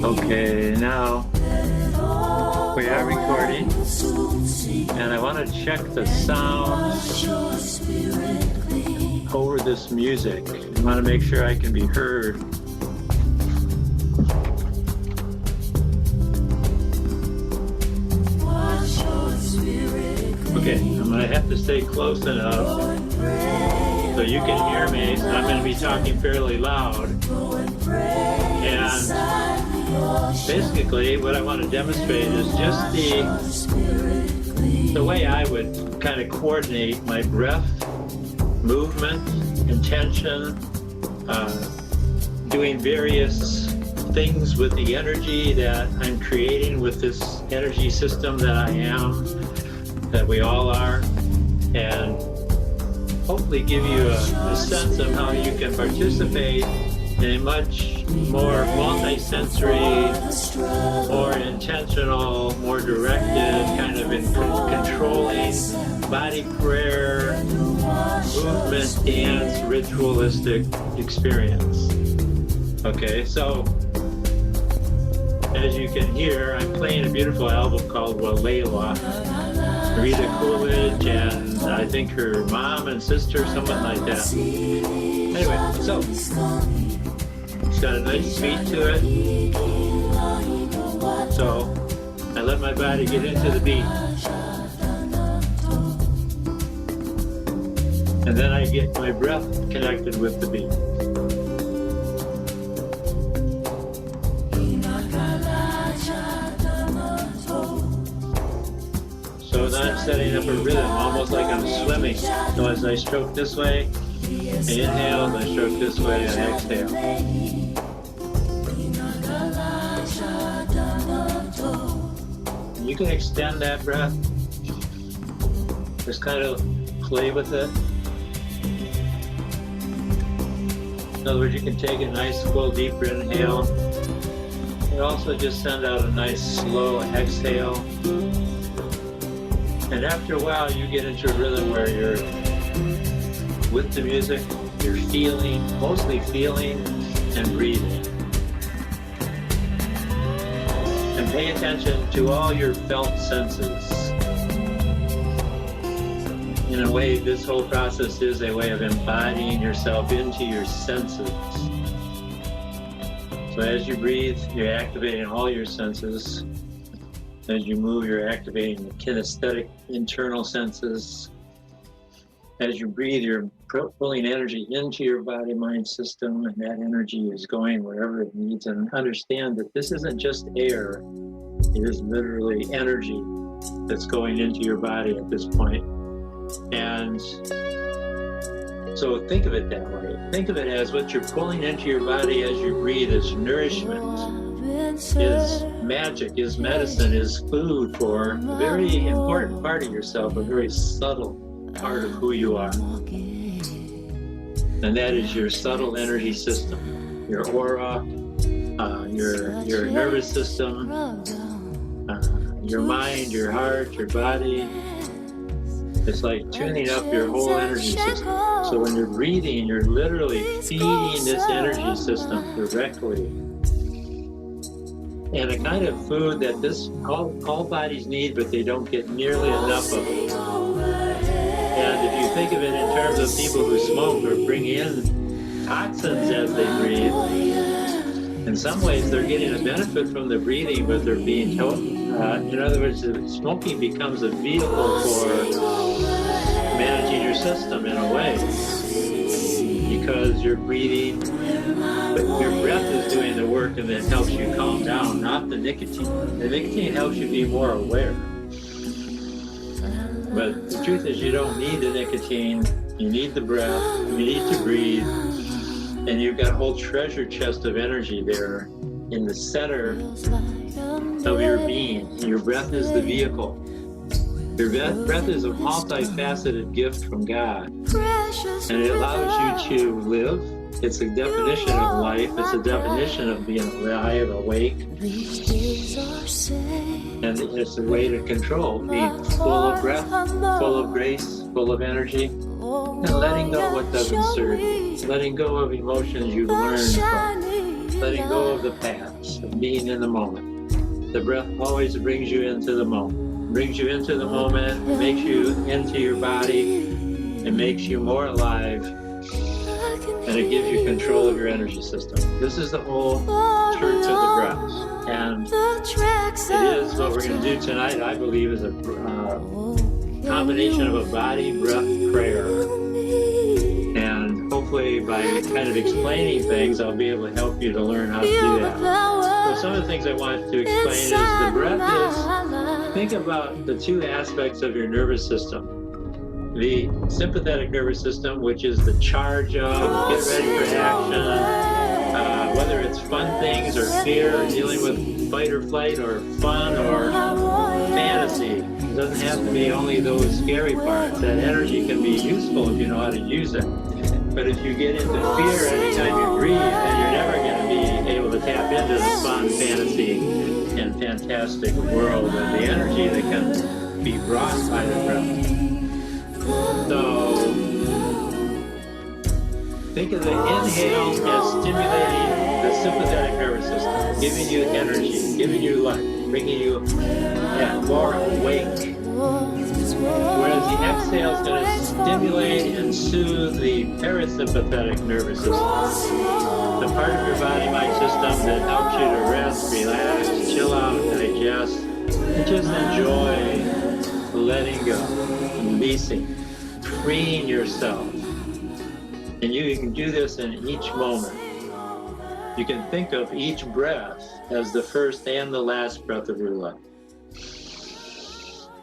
Okay, now we are recording, and I want to check the sound over this music. I want to make sure I can be heard. Okay, I'm going to have to stay close enough so you can hear me. So I'm going to be talking fairly loud. And basically what I want to demonstrate is just the way I would kind of coordinate my breath, movement, intention, doing various things with the energy that I'm creating with this energy system that I am, that we all are, and hopefully give you a sense of how you can participate in a much more multi-sensory, more intentional, more directed, kind of controlling body prayer, movement, dance, ritualistic experience. Okay, so as you can hear, I'm playing a beautiful album called Walela. Rita Coolidge and I think her mom and sister, something like that. Anyway, so it's got a nice beat to it. So I let my body get into the beat. And then I get my breath connected with the beat. So now I'm setting up a rhythm, almost like I'm swimming. So as I stroke this way, I inhale, and I stroke this way, I exhale. You can extend that breath. Just kind of play with it. In other words, you can take a nice, full, deeper inhale. And also just send out a nice, slow exhale. And after a while, you get into a rhythm where you're with the music, you're feeling, mostly feeling and breathing. And pay attention to all your felt senses. In a way, this whole process is a way of embodying yourself into your senses. So as you breathe, you're activating all your senses. As you move, you're activating the kinesthetic internal senses. As you breathe, you're pulling energy into your body-mind system, and that energy is going wherever it needs. And understand that this isn't just air. It is literally energy that's going into your body at this point. And so think of it that way. Think of it as what you're pulling into your body as you breathe is nourishment, is magic, is medicine, is food for a very important part of yourself, a very subtle part of who you are. And that is your subtle energy system, your aura, your nervous system, your mind, your heart, your body. It's like tuning up your whole energy system. So when you're breathing, you're literally feeding this energy system directly. And a kind of food that all bodies need, but they don't get nearly enough of it. And if you think of it in terms of people who smoke or bring in toxins as they breathe, in some ways they're getting a benefit from the breathing, but they're being in other words, smoking becomes a vehicle for managing your system in a way, because you're breathing, but your breath is doing the work, and it helps you calm down, not the nicotine. The nicotine helps you be more aware. But the truth is, you don't need the nicotine, you need the breath, you need to breathe, and you've got a whole treasure chest of energy there in the center of your being. Your breath is the vehicle. Your breath is a multifaceted gift from God, and it allows you to live. It's a definition of life. It's a definition of being alive, awake. And it's a way to control, being full of breath, full of grace, full of energy, and letting go of what doesn't serve you. Letting go of emotions you've learned from. Letting go of the past, of being in the moment. The breath always brings you into the moment. Brings you into the moment, makes you into your body, it makes you more alive, and it gives you control of your energy system. This is the whole church of the breath. And it is what we're going to do tonight, I believe, is a combination of a body, breath, prayer. And hopefully by kind of explaining things, I'll be able to help you to learn how to do that. So some of the things I wanted to explain is the breath is, think about the two aspects of your nervous system. The sympathetic nervous system, which is the charge of, get ready for action, whether it's fun things or fear, or dealing with fight or flight, or fun or fantasy. It doesn't have to be only those scary parts. That energy can be useful if you know how to use it. But if you get into fear anytime you breathe, then you're never going to be able to tap into the fun, fantasy, and fantastic world and the energy that can be brought by the breath. So, think of the inhale as stimulating the sympathetic nervous system, giving you energy, giving you life, bringing you more awake. Whereas the exhale is going to stimulate and soothe the parasympathetic nervous system, the part of your body, mind system that helps you to rest, relax, chill out, digest, and just enjoy letting go, releasing, freeing yourself. And you can do this in each moment. You can think of each breath as the first and the last breath of your life.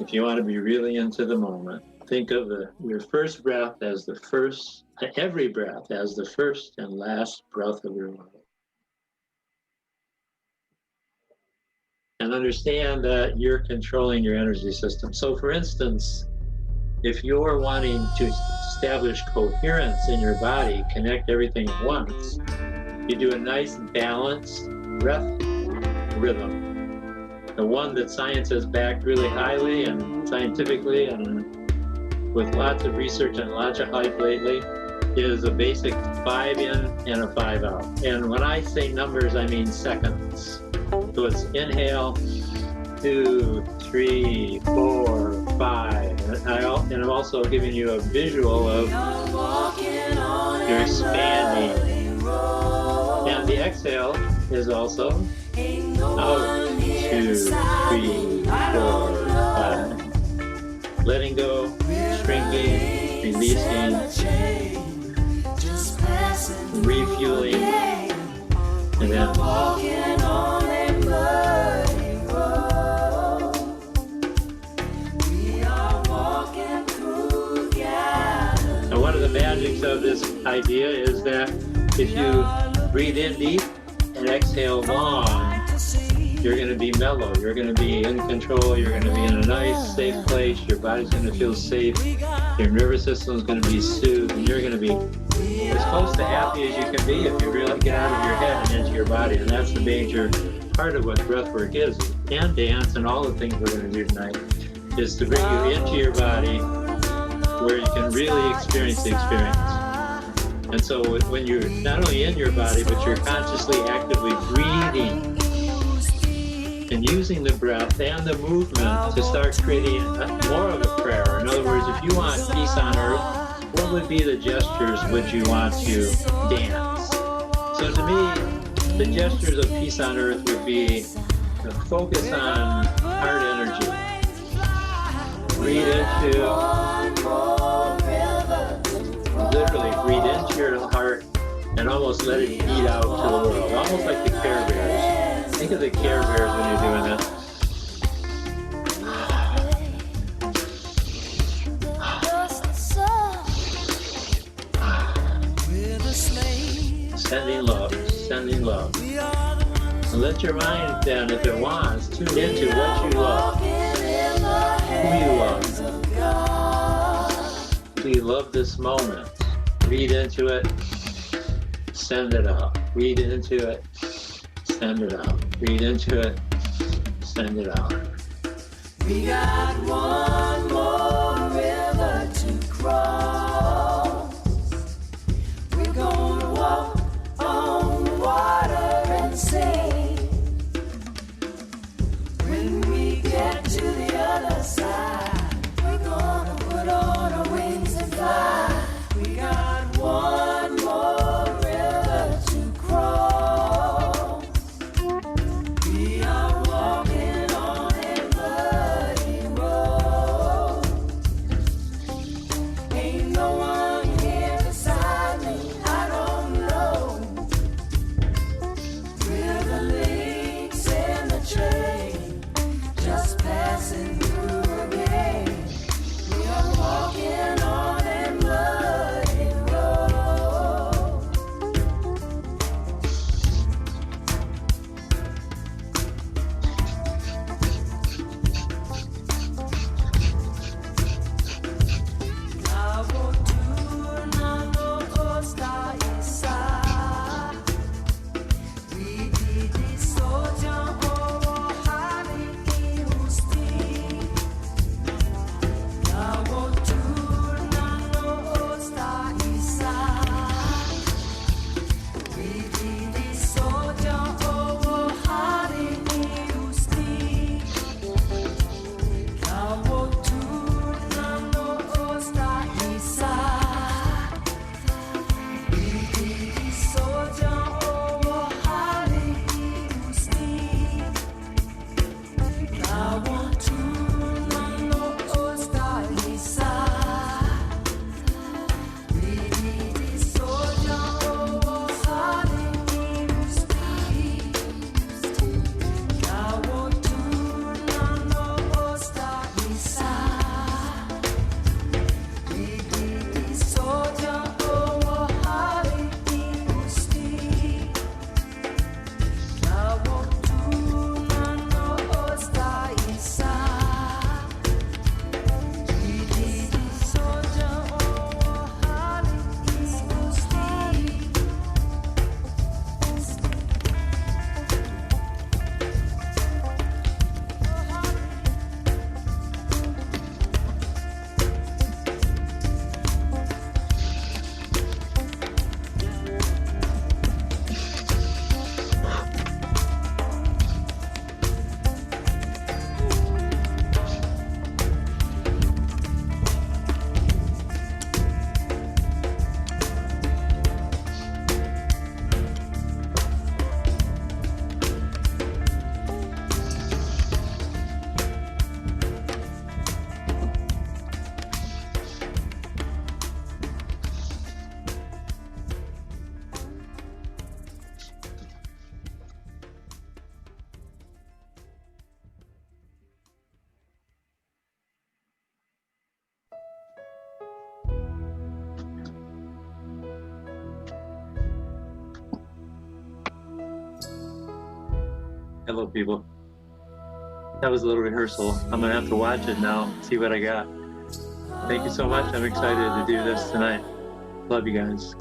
If you want to be really into the moment, think of your first breath as the first, every breath as the first and last breath of your life. And understand that you're controlling your energy system. So for instance, if you're wanting to establish coherence in your body, connect everything at once, you do a nice balanced breath rhythm. The one that science has backed really highly and scientifically and with lots of research and lots of hype lately is a basic 5 in and a 5 out. And when I say numbers, I mean seconds. So it's inhale, 2, 3, 4, 5. And I'm also giving you a visual of you're expanding. And the exhale is also out, 2, 3, 4, 5. Letting go, shrinking, releasing, refueling, and then walking on a muddy road. We are walking through Galilee. And one of the magics of this idea is that if you breathe in deep and exhale long, you're going to be mellow, you're going to be in control, you're going to be in a nice, safe place, your body's going to feel safe, your nervous system is going to be soothed, and you're going to be as close to happy as you can be if you really get out of your head and into your body. And that's the major part of what breathwork is, and dance and all the things we're going to do tonight, is to bring you into your body where you can really experience the experience. And so when you're not only in your body, but you're consciously, actively breathing and using the breath and the movement to start creating more of a prayer. In other words, if you want peace on earth, what would be the gestures would you want to dance? So to me, the gestures of peace on earth would be to focus on heart energy. Breathe into, literally breathe into your heart and almost let it beat out to the world, almost like the Care Bears. Think of the Care Bears when you're doing this. Sending love, sending love. And let your mind then, if it wants, tune into what you love, who you love. Do you love this moment? Breathe into it, send it out. Breathe into it, send it out. Breathe into it, send it out. We got one more river to cross. We're gonna walk on water and sing. Hello, people. That was a little rehearsal. I'm gonna have to watch it now, see what I got. Thank you so much. I'm excited to do this tonight. Love you guys.